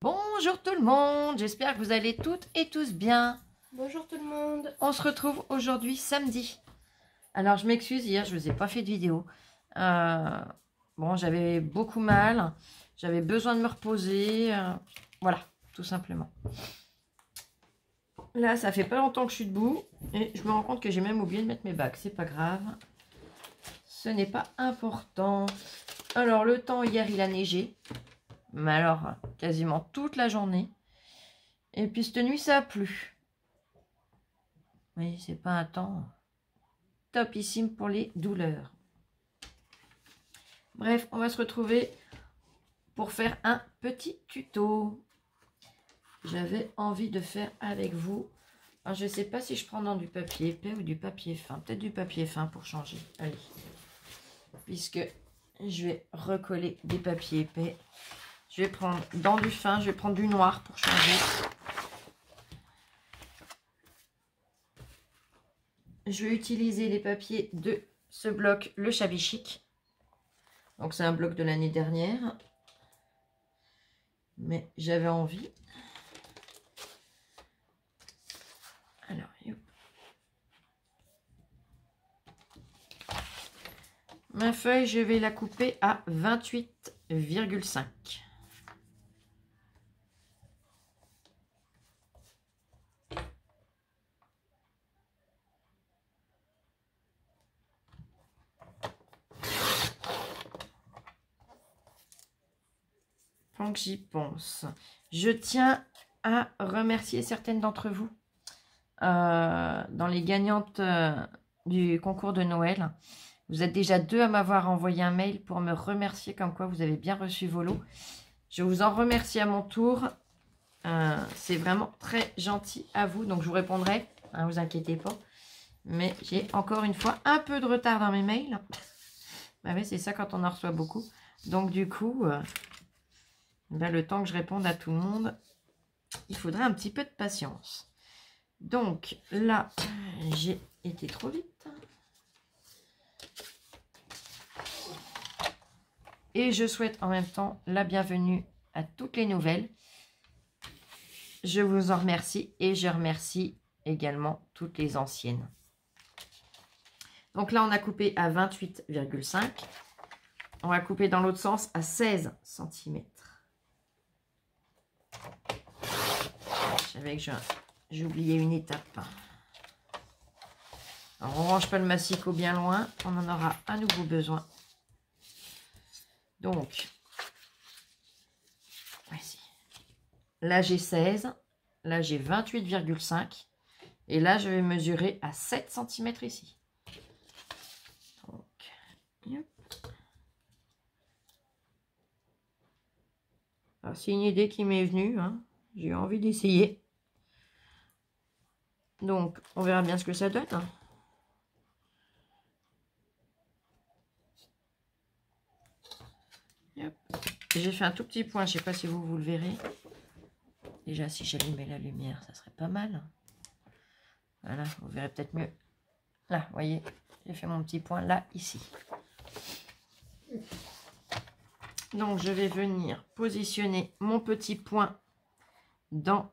Bonjour tout le monde, j'espère que vous allez toutes et tous bien. Bonjour tout le monde. On se retrouve aujourd'hui samedi. Alors je m'excuse, hier je ne vous ai pas fait de vidéo. Bon, j'avais beaucoup mal, j'avais besoin de me reposer. Voilà, tout simplement. Là, ça fait pas longtemps que je suis debout et je me rends compte que j'ai même oublié de mettre mes bagues. C'est pas grave, ce n'est pas important. Alors le temps, hier il a neigé. Mais alors, quasiment toute la journée. Et puis cette nuit, ça a plu. Oui, c'est pas un temps topissime pour les douleurs. Bref, on va se retrouver pour faire un petit tuto. J'avais envie de faire avec vous. Alors, je ne sais pas si je prends dans du papier épais ou du papier fin. Peut-être du papier fin pour changer. Allez. Puisque je vais recoller des papiers épais. Je vais prendre dans du fin, je vais prendre du noir pour changer. Je vais utiliser les papiers de ce bloc, le Shabby Chic. Donc c'est un bloc de l'année dernière. Mais j'avais envie. Alors, hop. Ma feuille, je vais la couper à 28,5. Tant que j'y pense, je tiens à remercier certaines d'entre vous dans les gagnantes du concours de Noël. Vous êtes déjà 2 à m'avoir envoyé un mail pour me remercier comme quoi vous avez bien reçu vos lots. Je vous en remercie à mon tour. C'est vraiment très gentil à vous. Donc je vous répondrai, ne vous inquiétez pas. Mais j'ai encore une fois un peu de retard dans mes mails. Bah oui, c'est ça quand on en reçoit beaucoup. Donc du coup, ben, le temps que je réponde à tout le monde, il faudrait un petit peu de patience. Donc là, j'ai été trop vite. Et je souhaite en même temps la bienvenue à toutes les nouvelles. Je vous en remercie et je remercie également toutes les anciennes. Donc là, on a coupé à 28,5. On va couper dans l'autre sens à 16 cm. Je savais que j'ai oublié une étape. Alors, on ne range pas le massicot bien loin. On en aura à nouveau besoin. Donc, voici. Là, j'ai 16. Là, j'ai 28,5. Et là, je vais mesurer à 7 cm ici. Donc, c'est une idée qui m'est venue. Hein. J'ai eu envie d'essayer. Donc, on verra bien ce que ça donne. J'ai fait un tout petit point, je ne sais pas si vous le verrez. Déjà, si j'allumais la lumière, ça serait pas mal. Voilà, vous verrez peut-être mieux. Là, vous voyez, j'ai fait mon petit point là, ici. Donc, je vais venir positionner mon petit point dans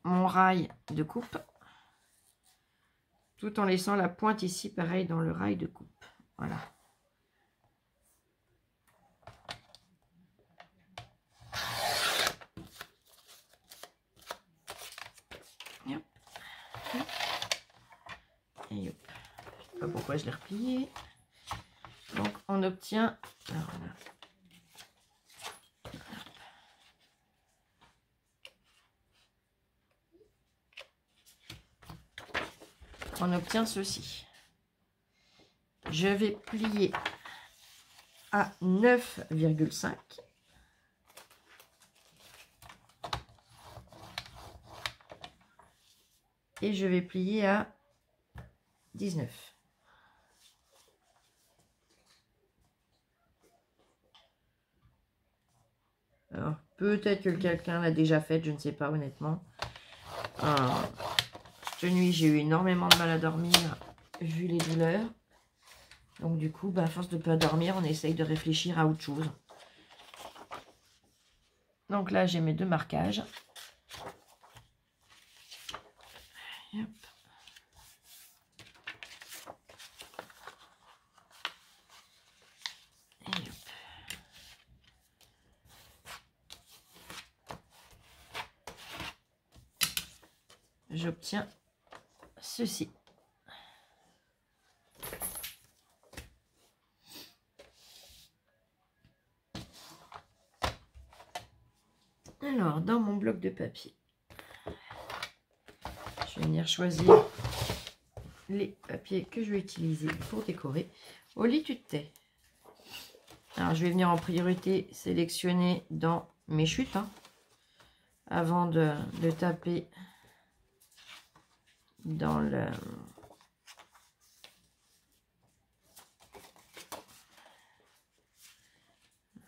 mon rail de coupe. Tout en laissant la pointe ici, pareil, dans le rail de coupe. Voilà. Et hop. Je ne sais pas pourquoi je l'ai replié. Donc on obtient. Alors, voilà. On obtient ceci. Je vais plier à 9,5. Et je vais plier à 19. Alors, peut-être que quelqu'un l'a déjà fait, je ne sais pas honnêtement. Cette nuit, j'ai eu énormément de mal à dormir, vu les douleurs. Donc du coup, à force de ne pas dormir, on essaye de réfléchir à autre chose. Donc là, j'ai mes 2 marquages. Et hop. Et hop. J'obtiens ceci. Alors, dans mon bloc de papier, je vais venir choisir les papiers que je vais utiliser pour décorer au lit tu te tais. Alors, je vais venir en priorité sélectionner dans mes chutes, hein, avant de taper dans le...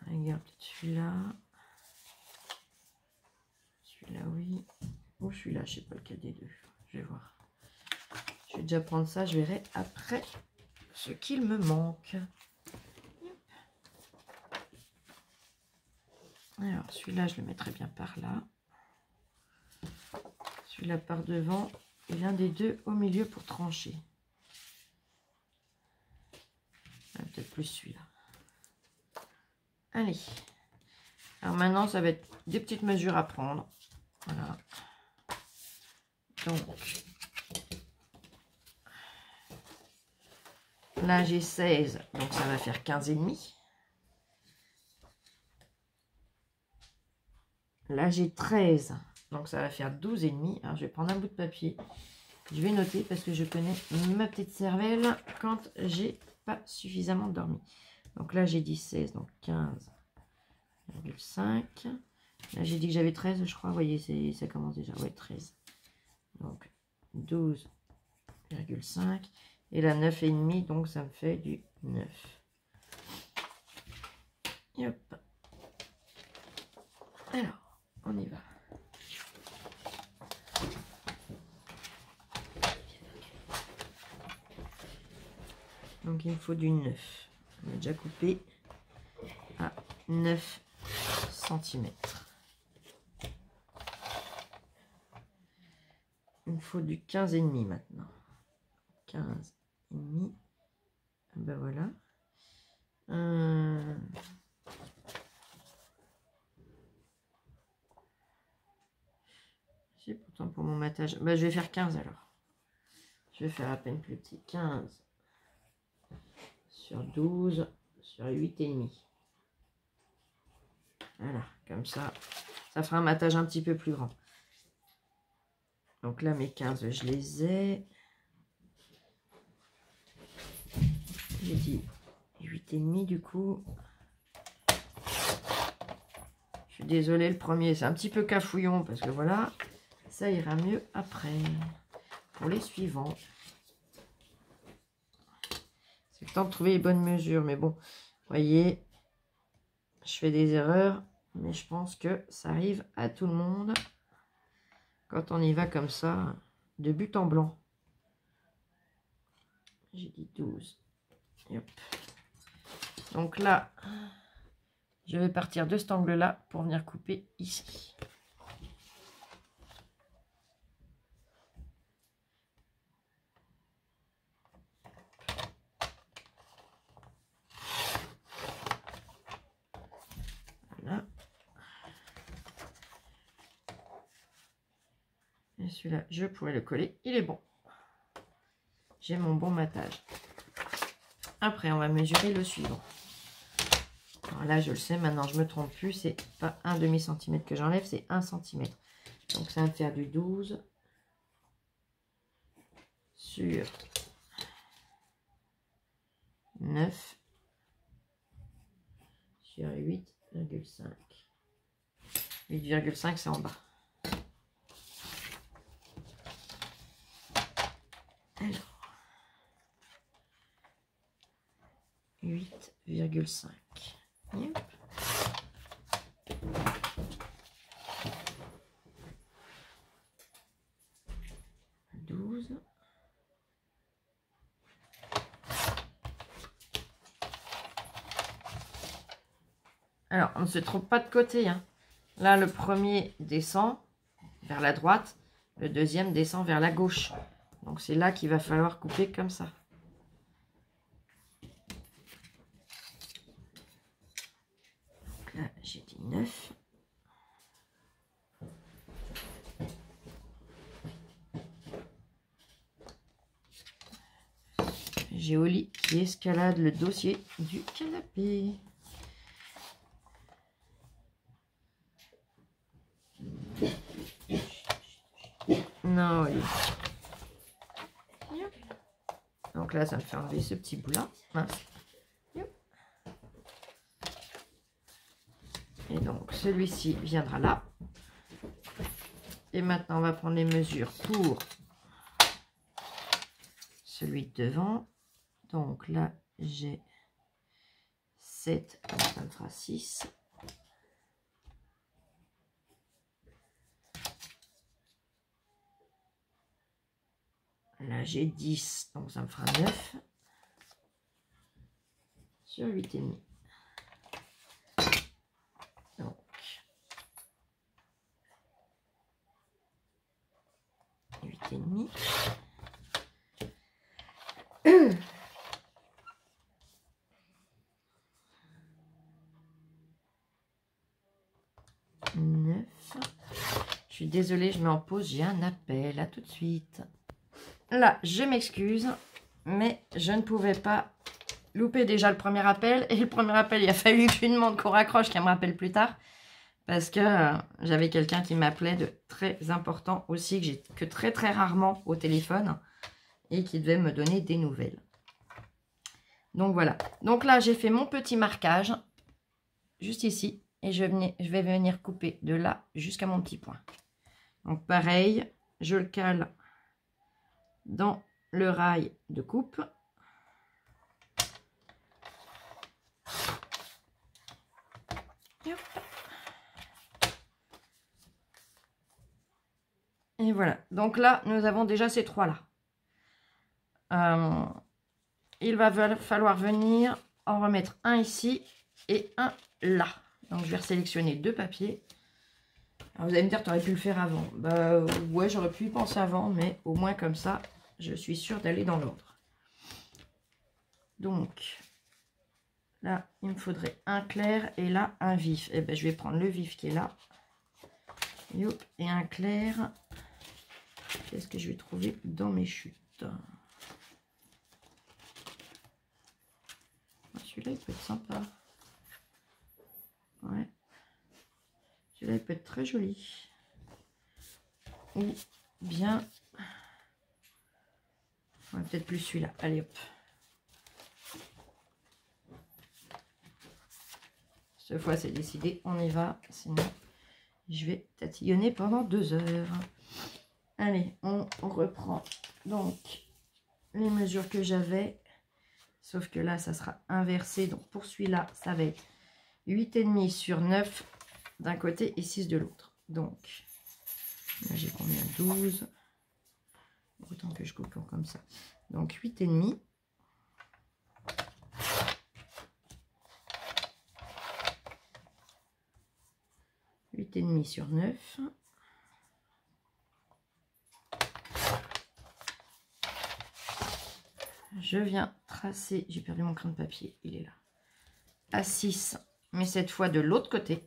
Regarde celui-là. Celui-là, oui. Ou celui-là, je sais pas lequel des deux. Je vais voir. Je vais déjà prendre ça, je verrai après ce qu'il me manque. Alors, celui-là, je le mettrai bien par là. Celui-là par devant. Et l'un des deux au milieu pour trancher. Peut-être plus celui-là. Allez. Alors maintenant, ça va être des petites mesures à prendre. Voilà. Donc, là, j'ai 16. Donc, ça va faire 15,5. Là, j'ai 13. Donc, ça va faire 12,5. Alors, je vais prendre un bout de papier. Je vais noter parce que je connais ma petite cervelle quand j'ai pas suffisamment dormi. Donc là, j'ai dit 16. Donc 15,5. Là, j'ai dit que j'avais 13, je crois. Vous voyez, ça commence déjà. Ouais, 13. Donc 12,5. Et là, 9,5. Donc, ça me fait du 9. Et hop. Alors, on y va. Donc, il me faut du 9. On a déjà coupé à 9 cm. Il me faut du 15,5 maintenant. 15,5. Ben voilà. C'est pourtant pour mon matage. Ben, je vais faire 15 alors. Je vais faire à peine plus petit. 15 sur 12 sur 8,5. Voilà, comme ça. Ça fera un matage un petit peu plus grand. Donc là, mes 15, je les ai. J'ai dit 8,5 du coup. Je suis désolée, le premier, c'est un petit peu cafouillon parce que voilà, ça ira mieux après. Pour les suivants. C'est le temps de trouver les bonnes mesures. Mais bon, vous voyez, je fais des erreurs. Mais je pense que ça arrive à tout le monde quand on y va comme ça, de but en blanc. J'ai dit 12. Et hop. Donc là, je vais partir de cet angle-là pour venir couper ici. Voilà. Et celui-là, je pourrais le coller. Il est bon. J'ai mon bon matage. Après, on va mesurer le suivant. Alors là, je le sais, maintenant, je ne me trompe plus. C'est pas un demi-centimètre que j'enlève, c'est 1 cm. Donc, ça va me faire du 12 sur 9 sur 8,5. 8,5, c'est en bas. Alors, 8,5. Yep. Alors, on ne se trompe pas de côté, hein. Là, le premier descend vers la droite, le deuxième descend vers la gauche. Donc, c'est là qu'il va falloir couper comme ça. Donc là, j'ai dit 9. J'ai Oli qui escalade le dossier du canapé. Non, Oli. Donc là, ça me fait enlever ce petit bout-là. Et donc, celui-ci viendra là. Et maintenant, on va prendre les mesures pour celui de devant. Donc là, j'ai 7, donc ça me fera 6. Là, j'ai 10, donc ça me fera 9 sur 8,5. Donc, 8,5. Je suis désolée, je mets en pause, j'ai un appel, à tout de suite. Là, je m'excuse, mais je ne pouvais pas louper déjà le premier appel. Et le premier appel, il a fallu qu'une demande qu'on raccroche, qu'elle me rappelle plus tard. Parce que j'avais quelqu'un qui m'appelait de très important aussi, que j'ai que très très rarement au téléphone. Et qui devait me donner des nouvelles. Donc voilà. Donc là, j'ai fait mon petit marquage, juste ici. Et je vais venir couper de là jusqu'à mon petit point. Donc pareil, je le cale dans le rail de coupe. Et voilà. Donc là, nous avons déjà ces trois-là. Il va falloir venir en remettre un ici et un là. Donc je vais sélectionner deux papiers. Alors, vous allez me dire, tu aurais pu le faire avant. Bah ouais, j'aurais pu y penser avant, mais au moins comme ça, je suis sûre d'aller dans l'ordre. Donc, là, il me faudrait un clair et là, un vif. Et ben, je vais prendre le vif qui est là. Et un clair. Qu'est-ce que je vais trouver dans mes chutes? Celui-là, il peut être sympa. Ouais. Celui-là, il peut être très joli. Ou bien... Ouais, peut-être plus celui-là. Allez, hop. Cette fois, c'est décidé. On y va. Sinon, je vais tatillonner pendant 2 heures. Allez, on reprend donc les mesures que j'avais. Sauf que là, ça sera inversé. Donc, pour celui-là, ça va être 8,5 sur 9 d'un côté et 6 de l'autre. Donc, là, j'ai combien? 12. Autant que je coupe comme ça. Donc, 8,5. Et demi sur 9. Je viens tracer, j'ai perdu mon crayon de papier, il est là, à 6, mais cette fois de l'autre côté.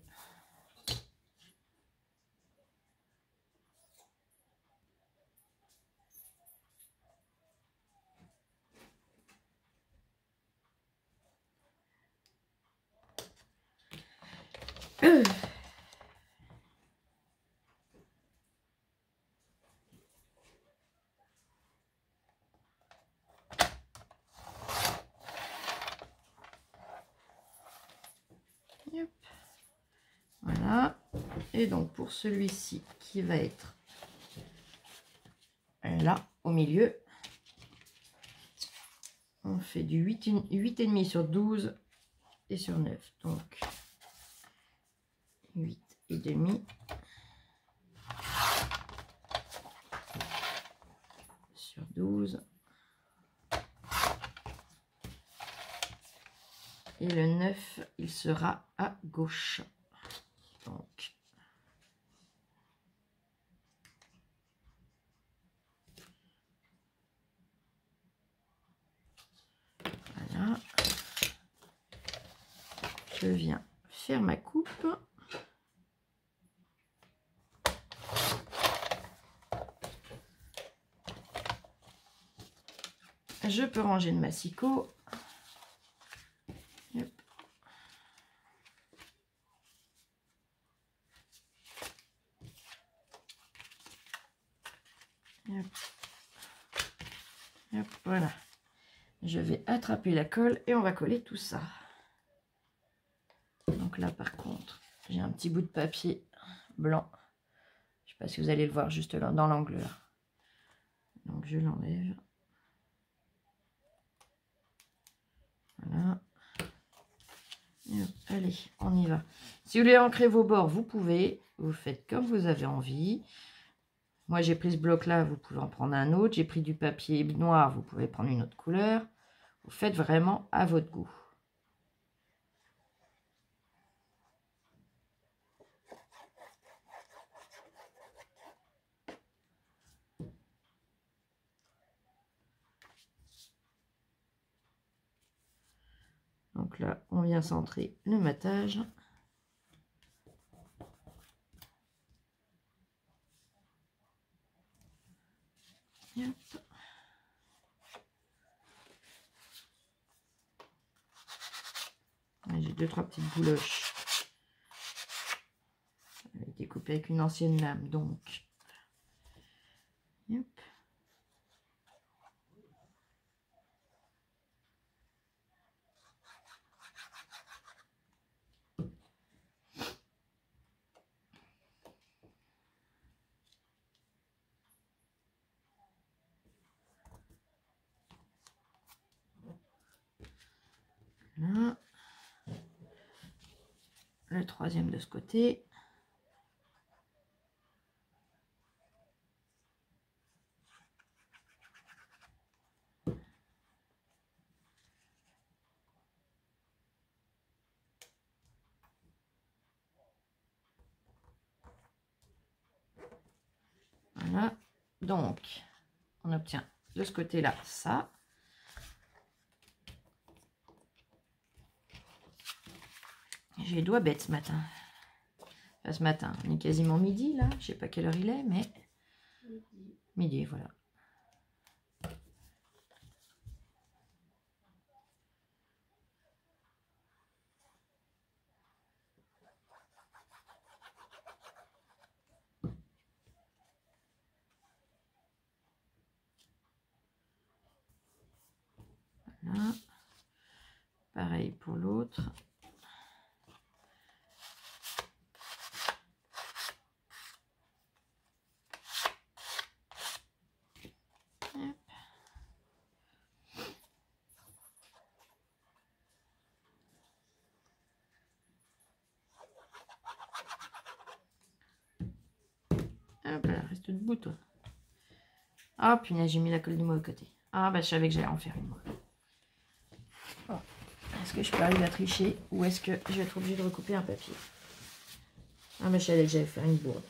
Voilà. Et donc pour celui-ci qui va être là au milieu, on fait du 8,5 sur 12 et sur 9. Donc 8,5 sur 12. Et le 9, il sera à gauche. Donc, je viens faire ma coupe. Je peux ranger le massicot. Hop. Hop. Hop, voilà. Je vais attraper la colle et on va coller tout ça. Donc là, par contre, j'ai un petit bout de papier blanc. Je ne sais pas si vous allez le voir juste là, dans l'angle. Donc je l'enlève. Voilà. Et hop, allez, on y va. Si vous voulez ancrer vos bords, vous pouvez. Vous faites comme vous avez envie. Moi, j'ai pris ce bloc-là, vous pouvez en prendre un autre. J'ai pris du papier noir, vous pouvez prendre une autre couleur. Vous faites vraiment à votre goût. Donc là, on vient centrer le matage. J'ai 2-3 petites bouloches. Ça a été coupé avec une ancienne lame, donc. Hop. Là. Le troisième de ce côté. Voilà. Donc, on obtient de ce côté-là ça. J'ai les doigts bêtes ce matin. Enfin, ce matin, on est quasiment midi là. Je sais pas quelle heure il est, mais midi, voilà. Voilà. Pareil pour l'autre. Hop là, reste debout toi. Oh punaise, j'ai mis la colle du mot à côté. Ah bah je savais que j'allais en faire une moi. Bon. Est-ce que je peux arriver à tricher ou est-ce que je vais être obligée de recouper un papier? Ah bah je savais que j'allais faire une bourde.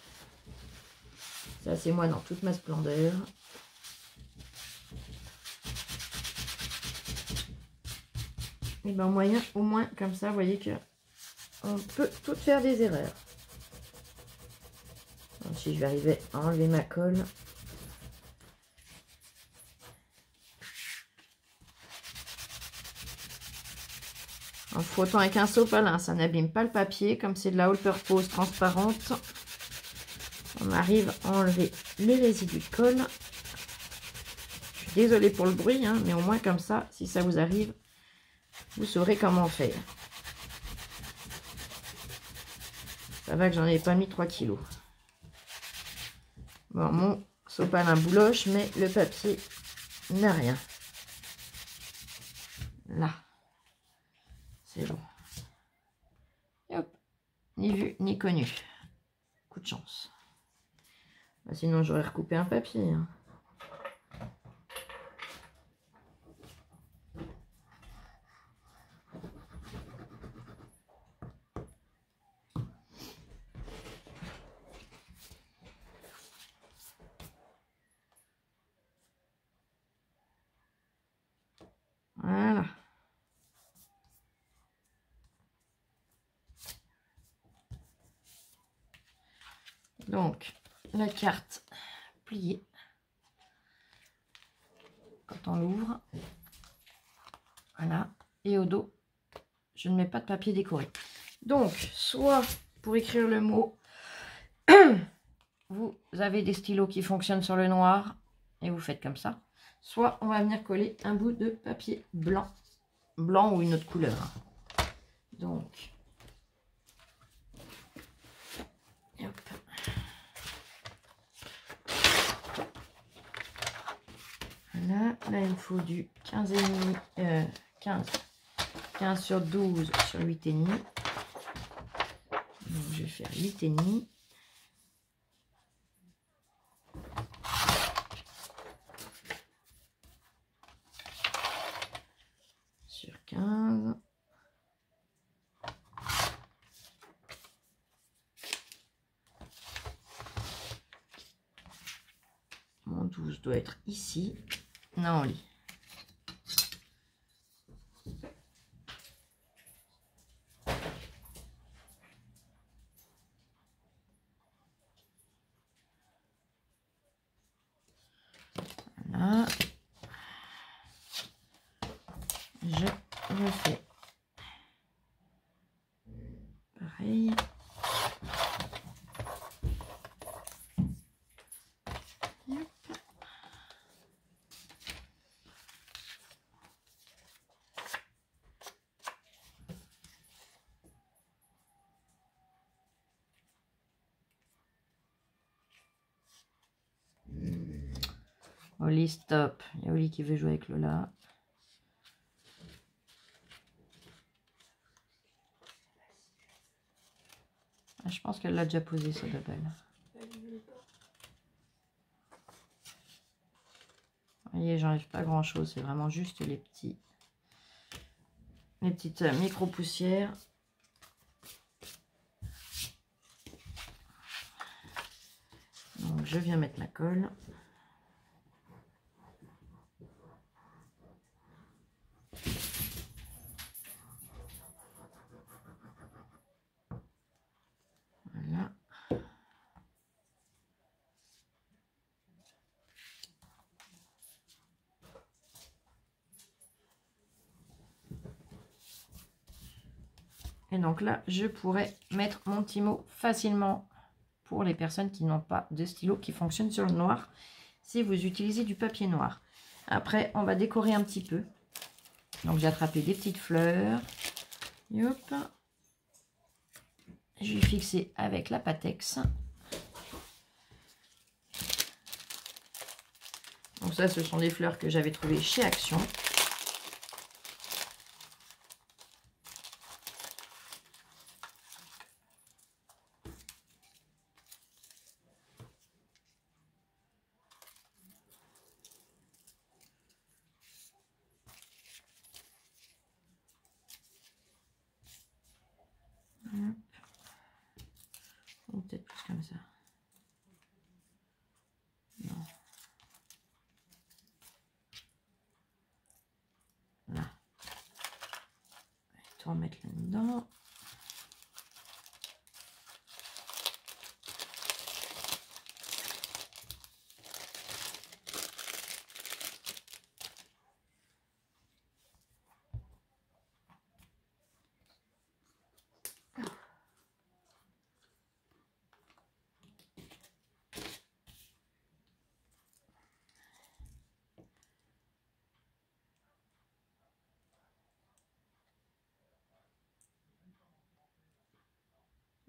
Ça c'est moi dans toute ma splendeur. Et ben moyen, au moins comme ça, vous voyez que on peut toutes faire des erreurs. Donc, si je vais arriver à enlever ma colle. En frottant avec un sopalin, ça n'abîme pas le papier. Comme c'est de la all-purpose transparente, on arrive à enlever les résidus de colle. Je suis désolée pour le bruit, hein, mais au moins comme ça, si ça vous arrive, vous saurez comment faire. Ça va que j'en ai pas mis 3 kilos. Bon, mon sopalin bouloche, mais le papier n'a rien. Là. C'est bon. Et hop. Ni vu, ni connu. Coup de chance. Bah, sinon, j'aurais recoupé un papier. Hein. Voilà. Donc, la carte pliée. Quand on l'ouvre. Voilà. Et au dos, je ne mets pas de papier décoré. Donc, soit pour écrire le mot, vous avez des stylos qui fonctionnent sur le noir et vous faites comme ça. Soit on va venir coller un bout de papier blanc. Blanc ou une autre couleur. Donc, hop. Voilà, là il me faut du 15,5, 15 sur 12 sur 8,5. Donc je vais faire 8,5. Sur 15. Mon 12 doit être ici. Non, on lit. Voilà. Je refais pareil. Oli, stop. Il y a Oli qui veut jouer avec Lola. Ah, je pense qu'elle l'a déjà posé, ce double. Vous voyez, j'enlève pas grand chose. C'est vraiment juste les petites micro-poussières. Donc, je viens mettre la colle. Voilà. Et donc là, je pourrais mettre mon petit mot facilement pour les personnes qui n'ont pas de stylo qui fonctionne sur le noir, si vous utilisez du papier noir. Après, on va décorer un petit peu. Donc, j'ai attrapé des petites fleurs. Et hop. Je vais fixer avec la Patex. Donc ça, ce sont des fleurs que j'avais trouvées chez Action. Ou peut-être plus comme ça. Non. Là. Je vais tout remettre là-dedans.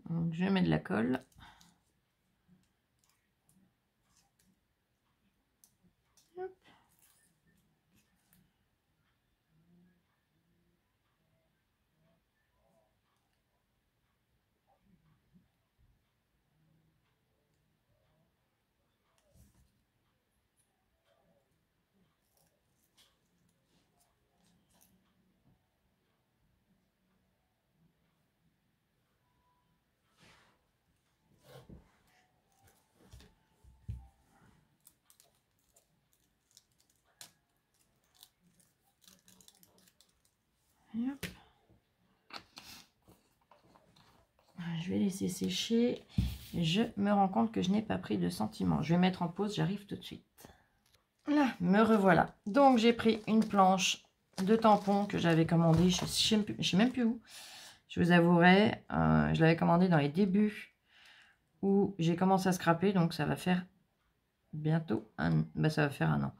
Donc, je mets de la colle. Hop. Et hop. Je vais laisser sécher je me rends compte que je n'ai pas pris de sentiment. Je vais mettre en pause, j'arrive tout de suite. Là, me revoilà. Donc, j'ai pris une planche de tampons que j'avais commandée, je ne sais même plus où. Je vous avouerai, je l'avais commandé dans les débuts où j'ai commencé à scraper, donc ça va faire bientôt ça va faire un an.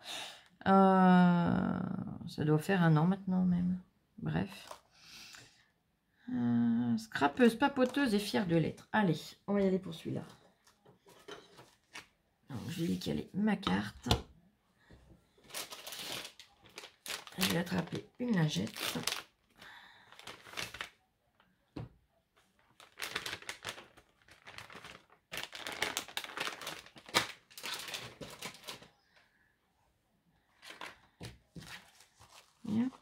Ça doit faire un an maintenant même. Bref. Scrapeuse, papoteuse et fière de l'être. Allez, on va y aller pour celui-là. Donc, je vais y caler ma carte. Je vais attraper une lingette. Et hop.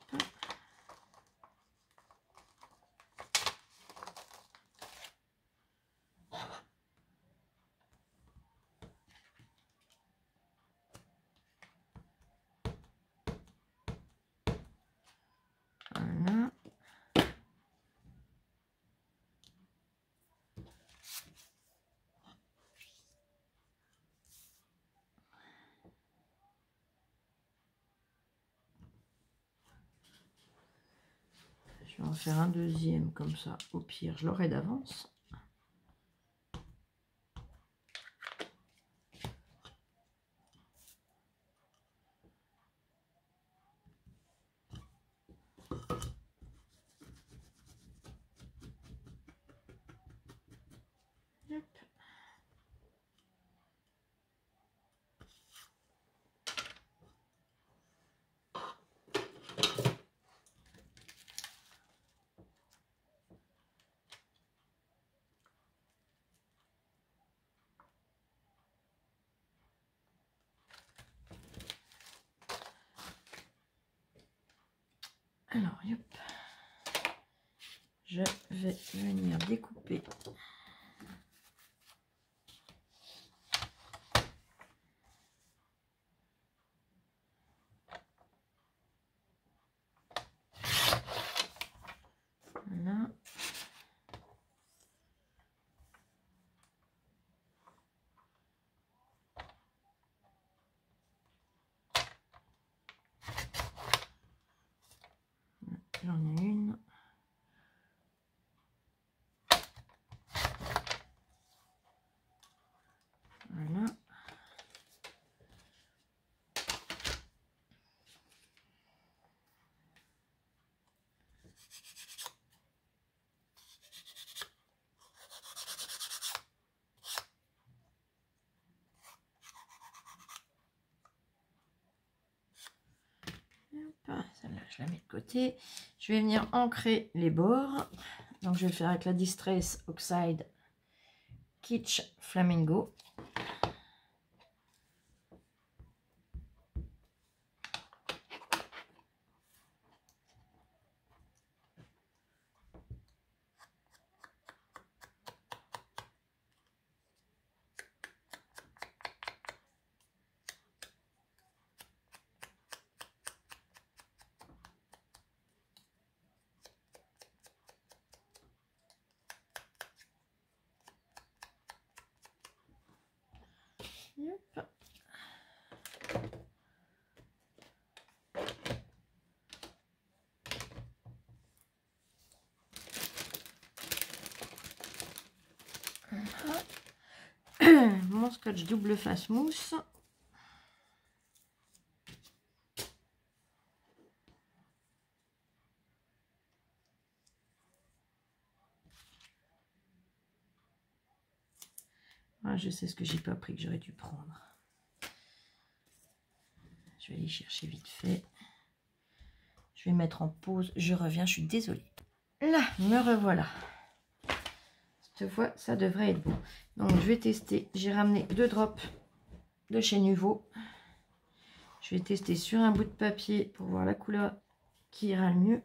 Voilà. Je vais en faire un deuxième comme ça. Au pire, je l'aurai d'avance. Hop. Alors, hop. Je vais venir découper. Voilà. J'en ai une. Voilà. Celle-là, je la mets de côté. Je vais venir ancrer les bords. Donc, je vais le faire avec la Distress Oxide Kitsch Flamingo. Hop. Mon scotch double face mousse. Ah, je sais ce que j'ai pas pris, que j'aurais dû prendre. Je vais aller chercher vite fait. Je vais mettre en pause. Je reviens, je suis désolée. Là, me revoilà. Cette fois, ça devrait être bon. Donc, je vais tester. J'ai ramené 2 drops de chez Nuvo. Je vais tester sur un bout de papier pour voir la couleur qui ira le mieux.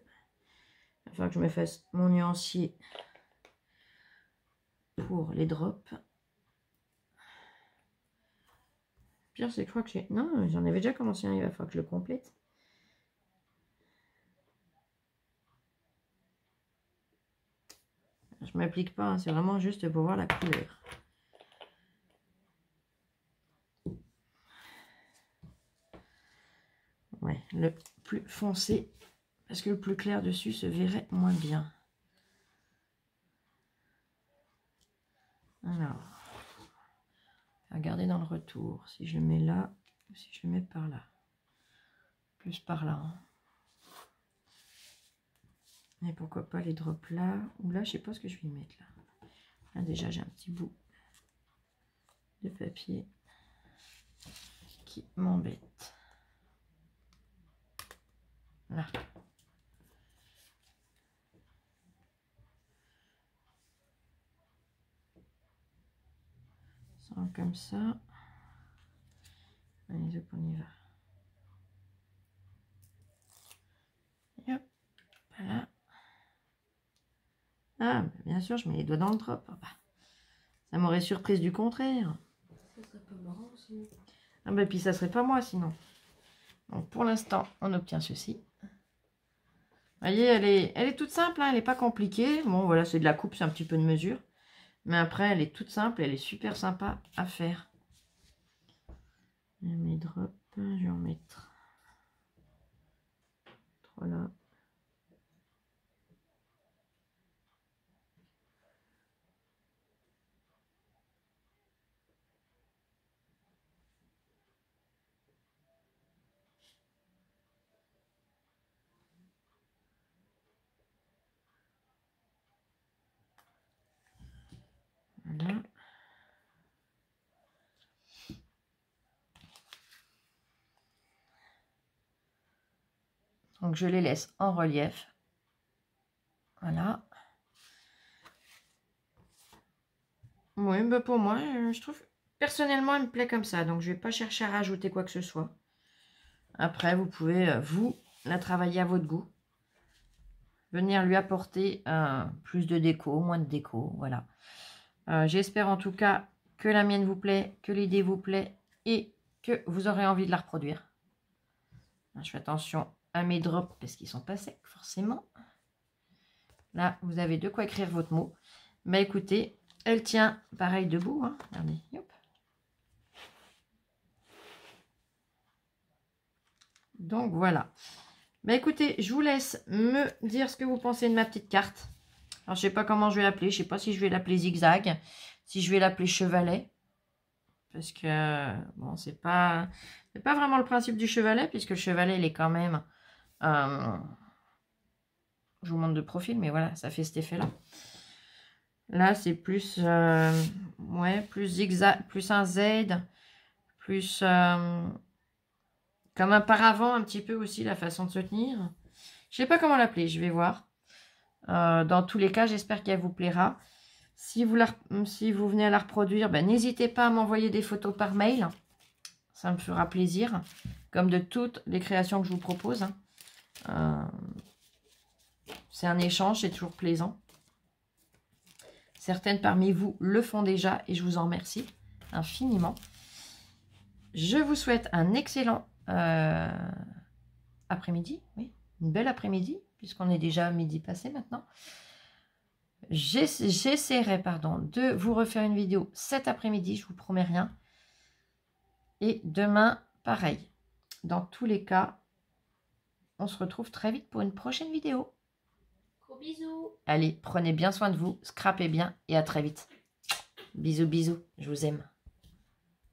Il va falloir que je me fasse mon nuancier pour les drops. Pire, c'est que je crois que j'ai... Non, j'en avais déjà commencé un, il va falloir que je le complète. Je ne m'applique pas, hein, c'est vraiment juste pour voir la couleur. le plus foncé. Parce que le plus clair dessus se verrait moins bien. Alors, regardez dans le retour. Si je le mets là, ou si je le mets par là. Plus par là. Hein. Et pourquoi pas les drops là. Ou là, je sais pas ce que je vais y mettre là. Là déjà, j'ai un petit bout de papier qui m'embête. Là. Ça comme ça. Allez, hop, on y va. Et hop, voilà. Ah, bien sûr, je mets les doigts dans le drop. Ah bah, ça m'aurait surprise du contraire. Ça serait pas marrant sinon. Ah bah, puis ça serait pas moi sinon. Donc pour l'instant, on obtient ceci. Vous voyez, elle est toute simple, hein, elle n'est pas compliquée. Bon, voilà, c'est de la coupe, c'est un petit peu de mesure. Mais après, elle est toute simple, elle est super sympa à faire. Et mes drops, je vais en mettre 3 là. Voilà. Donc je les laisse en relief. Voilà. Oui, bah pour moi, je trouve personnellement, elle me plaît comme ça. Donc je ne vais pas chercher à rajouter quoi que ce soit. Après, vous pouvez, vous, la travailler à votre goût. Venir lui apporter plus de déco, moins de déco. Voilà. J'espère en tout cas que la mienne vous plaît, que l'idée vous plaît et que vous aurez envie de la reproduire. Je fais attention à mes drops parce qu'ils sont pas secs forcément. Là, vous avez de quoi écrire votre mot. Mais écoutez, elle tient pareil debout. Hein. Regardez, hop. Donc voilà. Mais écoutez, je vous laisse me dire ce que vous pensez de ma petite carte. Alors, je sais pas comment je vais l'appeler. Je sais pas si je vais l'appeler zigzag, si je vais l'appeler chevalet. Parce que, bon, c'est pas vraiment le principe du chevalet, puisque le chevalet, il est quand même... je vous montre de profil, mais voilà, ça fait cet effet-là. Là, c'est plus... ouais, plus zigzag, plus un Z, plus... comme un paravent, un petit peu aussi, la façon de se tenir. Je sais pas comment l'appeler, je vais voir. Dans tous les cas, j'espère qu'elle vous plaira. Si vous venez à la reproduire, ben, n'hésitez pas à m'envoyer des photos par mail. Ça me fera plaisir. Comme de toutes les créations que je vous propose. C'est un échange, c'est toujours plaisant. Certaines parmi vous le font déjà et je vous en remercie infiniment. Je vous souhaite un excellent après-midi. Oui, une belle après-midi, puisqu'on est déjà à midi passé maintenant. J'essaierai de vous refaire une vidéo cet après-midi, je vous promets rien. Et demain, pareil. Dans tous les cas, on se retrouve très vite pour une prochaine vidéo. Gros bisous. Allez, prenez bien soin de vous, scrapez bien et à très vite. Bisous, bisous, je vous aime.